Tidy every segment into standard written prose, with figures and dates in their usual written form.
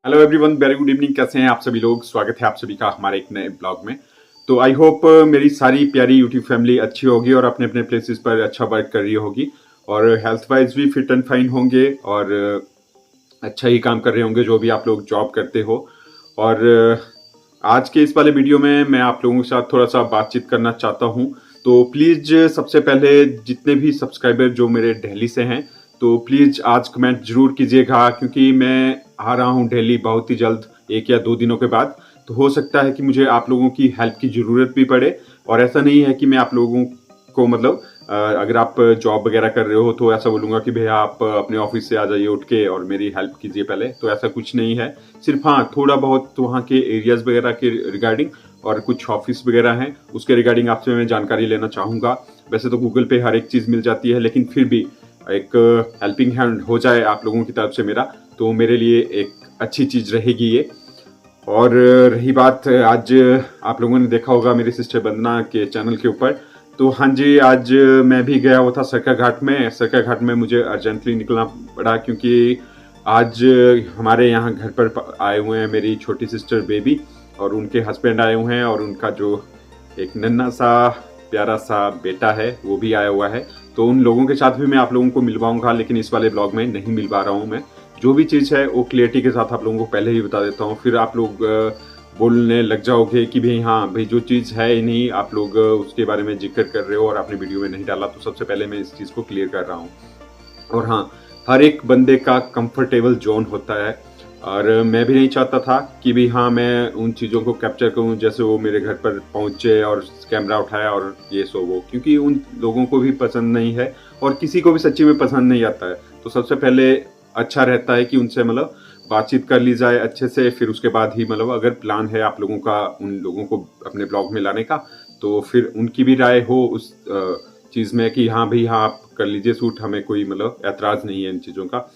Hello everyone, very good evening. कैसे हैं आप सभी लोग? स्वागत है आप सभी का हमारे एक नए ब्लॉग में। तो आई होप मेरी सारी प्यारी यूट्यूब फैमिली अच्छी होगी और अपने अपने प्लेसेस पर अच्छा वर्क कर रही होगी और हेल्थ वाइज भी फिट एंड फाइन होंगे और अच्छा ही काम कर रहे होंगे जो भी आप लोग जॉब करते हो। और आज के इस वाले वीडियो में मैं आप लोगों के साथ थोड़ा सा बातचीत करना चाहता हूँ। तो प्लीज़ सबसे पहले जितने भी सब्सक्राइबर जो मेरे दिल्ली से हैं तो प्लीज़ आज कमेंट जरूर कीजिएगा, क्योंकि मैं आ रहा हूँ दिल्ली बहुत ही जल्द, 1 या 2 दिनों के बाद। तो हो सकता है कि मुझे आप लोगों की हेल्प की ज़रूरत भी पड़े। और ऐसा नहीं है कि मैं आप लोगों को मतलब अगर आप जॉब वगैरह कर रहे हो तो ऐसा बोलूँगा कि भैया आप अपने ऑफिस से आ जाइए उठ के और मेरी हेल्प कीजिए पहले। तो ऐसा कुछ नहीं है। सिर्फ हाँ, थोड़ा बहुत वहाँ के एरियाज़ वगैरह के रिगार्डिंग और कुछ ऑफिस वगैरह हैं उसके रिगार्डिंग आपसे मैं जानकारी लेना चाहूँगा। वैसे तो गूगल पे हर एक चीज़ मिल जाती है, लेकिन फिर भी एक हेल्पिंग हैंड हो जाए आप लोगों की तरफ से मेरा, तो मेरे लिए एक अच्छी चीज़ रहेगी ये। और रही बात, आज आप लोगों ने देखा होगा मेरी सिस्टर वंदना के चैनल के ऊपर, तो हाँ जी, आज मैं भी गया हुआ था सरका घाट में। सरका घाट में मुझे अर्जेंटली निकलना पड़ा क्योंकि आज हमारे यहाँ घर पर आए हुए हैं मेरी छोटी सिस्टर बेबी और उनके हस्बैंड आए हुए हैं और उनका जो एक नन्हा सा प्यारा सा बेटा है वो भी आया हुआ है। तो उन लोगों के साथ भी मैं आप लोगों को मिलवाऊंगा, लेकिन इस वाले ब्लॉग में नहीं मिलवा रहा हूँ मैं। जो भी चीज़ है वो क्लियरिटी के साथ आप लोगों को पहले ही बता देता हूँ, फिर आप लोग बोलने लग जाओगे कि भाई हाँ भाई जो चीज़ है ही नहीं आप लोग उसके बारे में जिक्र कर रहे हो और आपने वीडियो में नहीं डाला। तो सबसे पहले मैं इस चीज़ को क्लियर कर रहा हूँ। और हाँ, हर एक बंदे का कंफर्टेबल जोन होता है और मैं भी नहीं चाहता था कि भी हाँ मैं उन चीज़ों को कैप्चर करूँ जैसे वो मेरे घर पर पहुँचे और कैमरा उठाया और ये सो वो, क्योंकि उन लोगों को भी पसंद नहीं है और किसी को भी सच्ची में पसंद नहीं आता है। तो सबसे पहले अच्छा रहता है कि उनसे मतलब बातचीत कर ली जाए अच्छे से, फिर उसके बाद ही मतलब अगर प्लान है आप लोगों का उन लोगों को अपने ब्लॉग में लाने का तो फिर उनकी भी राय हो उस चीज़ में कि हाँ भाई हाँ आप कर लीजिए शूट, हमें कोई मतलब ऐतराज़ नहीं है इन चीज़ों का।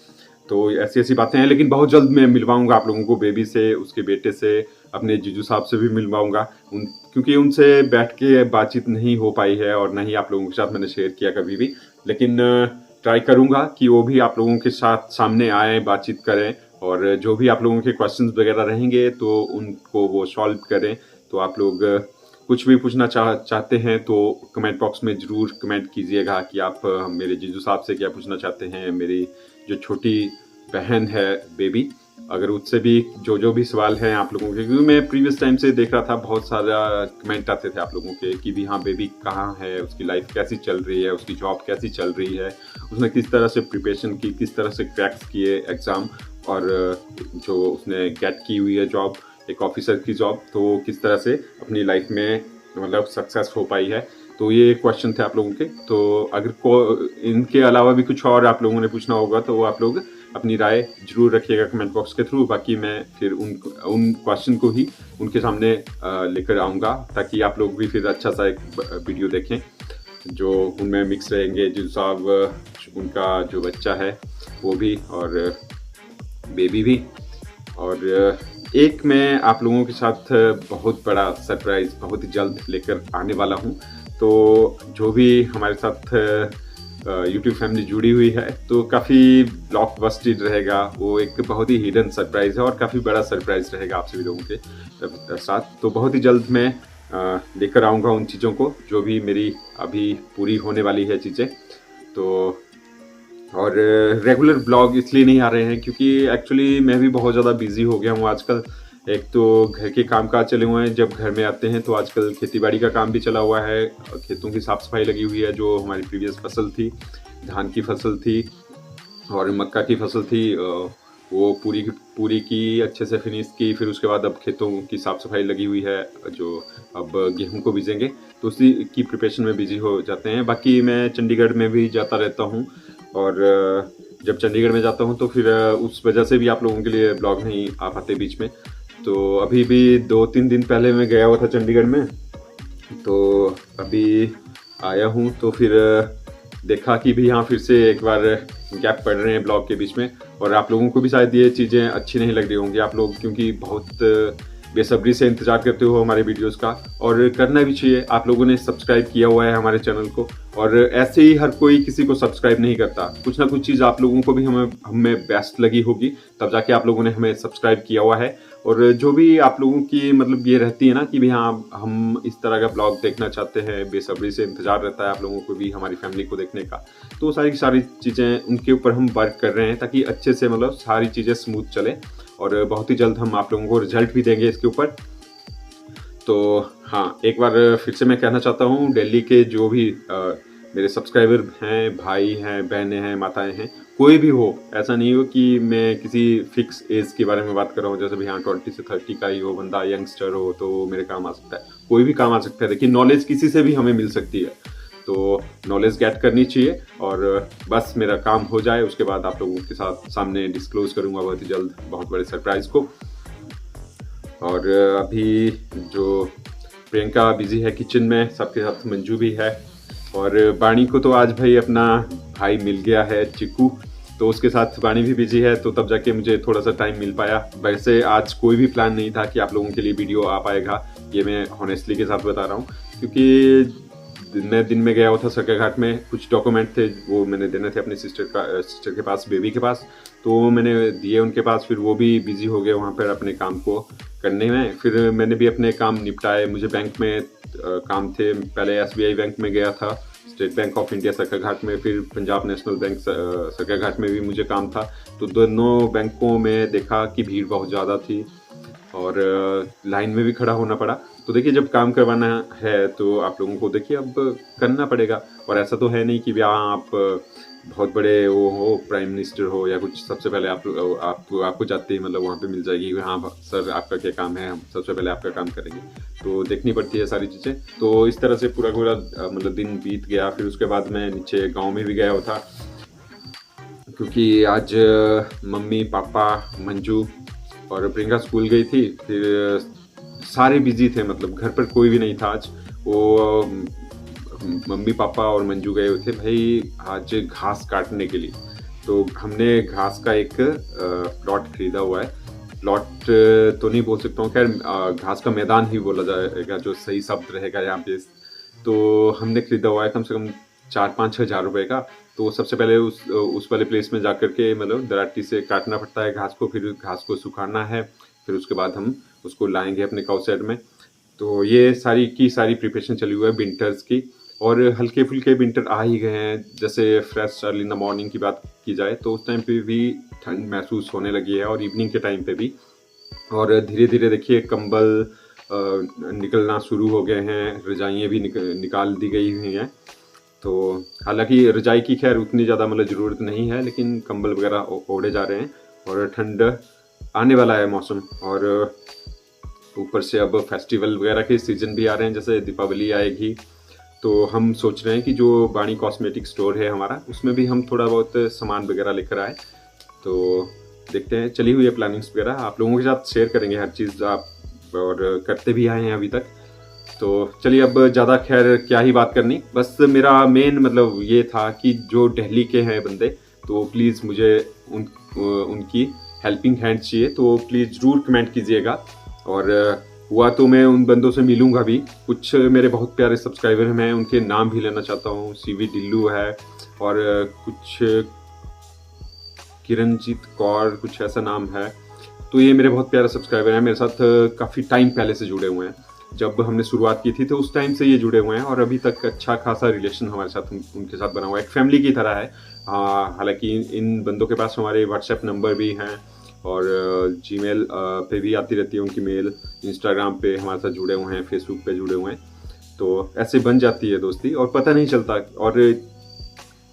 तो ऐसी ऐसी बातें हैं, लेकिन बहुत जल्द मैं मिलवाऊंगा आप लोगों को बेबी से, उसके बेटे से, अपने जीजू साहब से भी मिलवाऊंगा क्योंकि उनसे बैठ के बातचीत नहीं हो पाई है और नहीं आप लोगों के साथ मैंने शेयर किया कभी भी। लेकिन ट्राई करूंगा कि वो भी आप लोगों के साथ सामने आए, बातचीत करें और जो भी आप लोगों के क्वेश्चंस वगैरह रहेंगे तो उनको वो सॉल्व करें। तो आप लोग कुछ भी पूछना चाहते हैं तो कमेंट बॉक्स में ज़रूर कमेंट कीजिएगा कि आप मेरे जीजू साहब से क्या पूछना चाहते हैं। मेरी जो छोटी बहन है बेबी, अगर उससे भी जो भी सवाल हैं आप लोगों के, क्योंकि मैं प्रीवियस टाइम से देख रहा था बहुत सारा कमेंट आते थे आप लोगों के कि भी हाँ बेबी कहाँ है, उसकी लाइफ कैसी चल रही है, उसकी जॉब कैसी चल रही है, उसने किस तरह से प्रिपरेशन की, किस तरह से क्रैक्स किए एग्ज़ाम और जो उसने गेट की हुई है जॉब, एक ऑफिसर की जॉब, तो किस तरह से अपनी लाइफ में मतलब सक्सेस हो पाई है। तो ये क्वेश्चन थे आप लोगों के। तो अगर इनके अलावा भी कुछ और आप लोगों ने पूछना होगा तो आप लोग अपनी राय जरूर रखिएगा कमेंट बॉक्स के थ्रू। बाकी मैं फिर उन क्वेश्चन को ही उनके सामने लेकर आऊँगा ताकि आप लोग भी फिर अच्छा सा एक वीडियो देखें जो उनमें मिक्स रहेंगे। जीजू साहब, उनका जो बच्चा है वो भी और बेबी भी। और एक मैं आप लोगों के साथ बहुत बड़ा सरप्राइज़ बहुत ही जल्द लेकर आने वाला हूँ। तो जो भी हमारे साथ यूट्यूब फैमिली जुड़ी हुई है तो काफ़ी ब्लॉकबस्टर रहेगा। वो एक बहुत ही हिडन सरप्राइज़ है और काफ़ी बड़ा सरप्राइज़ रहेगा आप सभी लोगों के साथ। तो बहुत ही जल्द मैं लेकर आऊँगा उन चीज़ों को जो भी मेरी अभी पूरी होने वाली है चीज़ें। तो और रेगुलर ब्लॉग इसलिए नहीं आ रहे हैं क्योंकि एक्चुअली मैं भी बहुत ज़्यादा बिजी हो गया हूँ आजकल। एक तो घर के काम काज चले हुए हैं, जब घर में आते हैं तो आजकल खेतीबाड़ी का काम भी चला हुआ है, खेतों की साफ़ सफाई लगी हुई है। जो हमारी प्रीवियस फसल थी, धान की फसल थी और मक्का की फसल थी, वो पूरी की अच्छे से फिनिश की। फिर उसके बाद अब खेतों की साफ़ सफाई लगी हुई है, जो अब गेहूं को बीजेंगे तो उसी की प्रिपरेशन में बिजी हो जाते हैं। बाकी मैं चंडीगढ़ में भी जाता रहता हूँ और जब चंडीगढ़ में जाता हूँ तो फिर उस वजह से भी आप लोगों के लिए ब्लॉग नहीं आ पाते बीच में। तो अभी भी 2-3 दिन पहले मैं गया हुआ था चंडीगढ़ में, तो अभी आया हूँ तो फिर देखा कि भी हाँ फिर से एक बार गैप पड़ रहे हैं ब्लॉग के बीच में। और आप लोगों को भी शायद ये चीज़ें अच्छी नहीं लग रही होंगी आप लोग, क्योंकि बहुत बेसब्री से इंतजार करते हो हमारे वीडियोस का, और करना भी चाहिए। आप लोगों ने सब्सक्राइब किया हुआ है हमारे चैनल को, और ऐसे ही हर कोई किसी को सब्सक्राइब नहीं करता। कुछ ना कुछ चीज़ आप लोगों को भी हमें बेस्ट लगी होगी, तब जाके आप लोगों ने हमें सब्सक्राइब किया हुआ है। और जो भी आप लोगों की मतलब ये रहती है ना कि भाई हाँ, हम इस तरह का ब्लॉग देखना चाहते हैं, बेसब्री से इंतजार रहता है आप लोगों को भी हमारी फैमिली को देखने का, तो सारी की सारी चीज़ें उनके ऊपर हम वर्क कर रहे हैं ताकि अच्छे से मतलब सारी चीज़ें स्मूथ चले, और बहुत ही जल्द हम आप लोगों को रिजल्ट भी देंगे इसके ऊपर। तो हाँ, एक बार फिर से मैं कहना चाहता हूँ, दिल्ली के जो भी मेरे सब्सक्राइबर हैं, भाई हैं, बहनें हैं, माताएं हैं, कोई भी हो, ऐसा नहीं हो कि मैं किसी फिक्स एज के बारे में बात कर रहा हूँ, जैसे भाई हाँ 20 से 30 का ही हो बंदा, यंगस्टर हो तो मेरे काम आ सकता है। कोई भी काम आ सकता है। देखिए, नॉलेज किसी से भी हमें मिल सकती है, तो नॉलेज गेट करनी चाहिए, और बस मेरा काम हो जाए, उसके बाद आप लोगों के साथ सामने डिस्क्लोज करूँगा बहुत ही जल्द बहुत बड़े सरप्राइज को। और अभी जो प्रियंका बिजी है किचन में, सबके साथ मंजू भी है, और बाणी को तो आज भाई अपना भाई मिल गया है चिक्कू, तो उसके साथ बाणी भी बिजी है, तो तब जाके मुझे थोड़ा सा टाइम मिल पाया। वैसे आज कोई भी प्लान नहीं था कि आप लोगों के लिए वीडियो आ पाएगा, ये मैं ऑनेस्टली के साथ बता रहा हूँ, क्योंकि मैं दिन में गया हुआ था सरका घाट में, कुछ डॉक्यूमेंट थे वो मैंने देने थे अपनी सिस्टर के पास, बेबी के पास, तो मैंने दिए उनके पास, फिर वो भी बिजी हो गए वहाँ पर अपने काम को करने में। फिर मैंने भी अपने काम निपटाए, मुझे बैंक में काम थे, पहले SBI बैंक में गया था, स्टेट बैंक ऑफ इंडिया सरका घाट में, फिर पंजाब नेशनल बैंक सरका घाट में भी मुझे काम था। तो दोनों बैंकों में देखा कि भीड़ बहुत ज़्यादा थी, और लाइन में भी खड़ा होना पड़ा। तो देखिए, जब काम करवाना है तो आप लोगों को देखिए अब करना पड़ेगा, और ऐसा तो है नहीं कि आप बहुत बड़े वो हो, प्राइम मिनिस्टर हो या कुछ, सबसे पहले आपको जाते ही मतलब वहाँ पे मिल जाएगी, हाँ सर आपका क्या काम है, हम सबसे पहले आपका काम करेंगे। तो देखनी पड़ती है सारी चीज़ें। तो इस तरह से पूरा मतलब दिन बीत गया। फिर उसके बाद मैं नीचे गाँव में भी गया हुआ था, क्योंकि आज मम्मी पापा मंजू और प्रियंका स्कूल गई थी। फिर सारे बिजी थे, मतलब घर पर कोई भी नहीं था आज। वो मम्मी पापा और मंजू गए हुए थे भाई आज घास काटने के लिए। तो हमने घास का एक प्लॉट खरीदा हुआ है। प्लॉट तो नहीं बोल सकता हूँ, खैर घास का मैदान ही बोला जाएगा जो सही शब्द रहेगा यहाँ पे। तो हमने खरीदा हुआ है कम से कम 4-5 हज़ार रुपये का। तो सबसे पहले उस वाले प्लेस में जा कर के मतलब दराटी से काटना पड़ता है घास को, फिर घास को सुखाना है, फिर उसके बाद हम उसको लाएंगे अपने काउ शेड में। तो ये सारी की सारी प्रिपरेशन चली हुई है विंटर्स की, और हल्के फुल्के विंटर आ ही गए हैं। जैसे fresh early in the morning की बात की जाए तो उस टाइम पे भी ठंड महसूस होने लगी है, और इवनिंग के टाइम पे भी। और धीरे धीरे देखिए कंबल निकलना शुरू हो गए हैं, रजाइयाँ भी निकाल दी गई हुई हैं। तो हालांकि रजाई की खैर उतनी ज़्यादा मतलब ज़रूरत नहीं है, लेकिन कंबल वगैरह ओढ़े जा रहे हैं, और ठंड आने वाला है मौसम। और ऊपर से अब फेस्टिवल वगैरह के सीज़न भी आ रहे हैं, जैसे दीपावली आएगी। तो हम सोच रहे हैं कि जो बाणी कॉस्मेटिक स्टोर है हमारा, उसमें भी हम थोड़ा बहुत सामान वगैरह लेकर आए। तो देखते हैं, चली हुई है प्लानिंग्स वगैरह, आप लोगों के साथ शेयर करेंगे हर चीज़, आप और करते भी आए हैं अभी तक। तो चलिए, अब ज़्यादा खैर क्या ही बात करनी, बस मेरा मेन मतलब ये था कि जो दिल्ली के हैं बंदे, तो प्लीज़ मुझे उनकी हेल्पिंग हैंड चाहिए, तो प्लीज़ ज़रूर कमेंट कीजिएगा। और हुआ तो मैं उन बंदों से मिलूंगा भी। कुछ मेरे बहुत प्यारे सब्सक्राइबर हैं, मैं उनके नाम भी लेना चाहता हूँ। CV डिल्लू है, और कुछ किरणजीत कौर कुछ ऐसा नाम है। तो ये मेरे बहुत प्यारे सब्सक्राइबर हैं, मेरे साथ काफ़ी टाइम पहले से जुड़े हुए हैं। जब हमने शुरुआत की थी तो उस टाइम से ये जुड़े हुए हैं, और अभी तक अच्छा खासा रिलेशन हमारे साथ उनके साथ बना हुआ है, एक फैमिली की तरह है। हालांकि इन बंदों के पास हमारे व्हाट्सएप नंबर भी हैं, और जीमेल पे भी आती रहती है उनकी मेल, इंस्टाग्राम पे हमारे साथ जुड़े हुए हैं, फेसबुक पे जुड़े हुए हैं। तो ऐसे बन जाती है दोस्ती, और पता नहीं चलता। और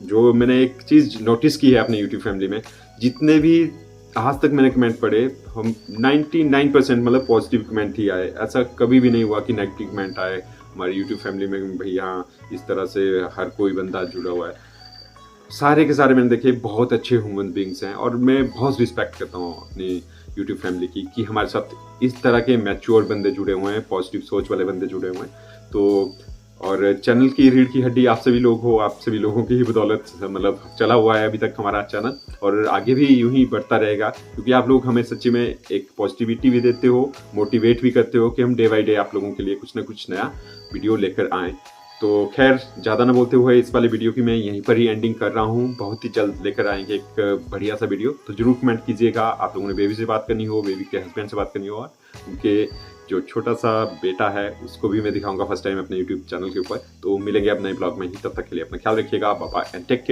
जो मैंने एक चीज़ नोटिस की है अपने यूट्यूब फैमिली में, जितने भी आज तक मैंने कमेंट पढ़े, हम 99% मतलब पॉजिटिव कमेंट ही आए। ऐसा कभी भी नहीं हुआ कि नेगेटिव कमेंट आए हमारी यूट्यूब फैमिली में, भैया इस तरह से हर कोई बंदा जुड़ा हुआ है। सारे के सारे मैंने देखे बहुत अच्छे ह्यूमन बींग्स हैं, और मैं बहुत रिस्पेक्ट करता हूँ अपनी यूट्यूब फैमिली की, कि हमारे साथ इस तरह के मैच्योर बंदे जुड़े हुए हैं, पॉजिटिव सोच वाले बंदे जुड़े हुए हैं। तो और चैनल की रीढ़ की हड्डी आप सभी लोग हो, आप सभी लोगों की ही बदौलत मतलब चला हुआ है अभी तक हमारा चैनल, और आगे भी यूं ही बढ़ता रहेगा, क्योंकि आप लोग हमें सच्ची में एक पॉजिटिविटी भी देते हो, मोटिवेट भी करते हो कि हम डे बाई डे आप लोगों के लिए कुछ ना कुछ नया वीडियो लेकर आएँ। तो खैर ज़्यादा ना बोलते हुए इस वाले वीडियो की मैं यहीं पर ही एंडिंग कर रहा हूँ। बहुत ही जल्द लेकर आएंगे एक बढ़िया सा वीडियो, तो जरूर कमेंट कीजिएगा। आप लोगों ने बेबी से बात करनी हो, बेबी के हस्बैंड से बात करनी हो, और उनके जो छोटा सा बेटा है उसको भी मैं दिखाऊंगा फर्स्ट टाइम अपने यूट्यूब चैनल के ऊपर। तो मिलेंगे अब नए ब्लॉग में ही, तब तक के लिए अपना ख्याल रखिएगा। Bye bye and take care.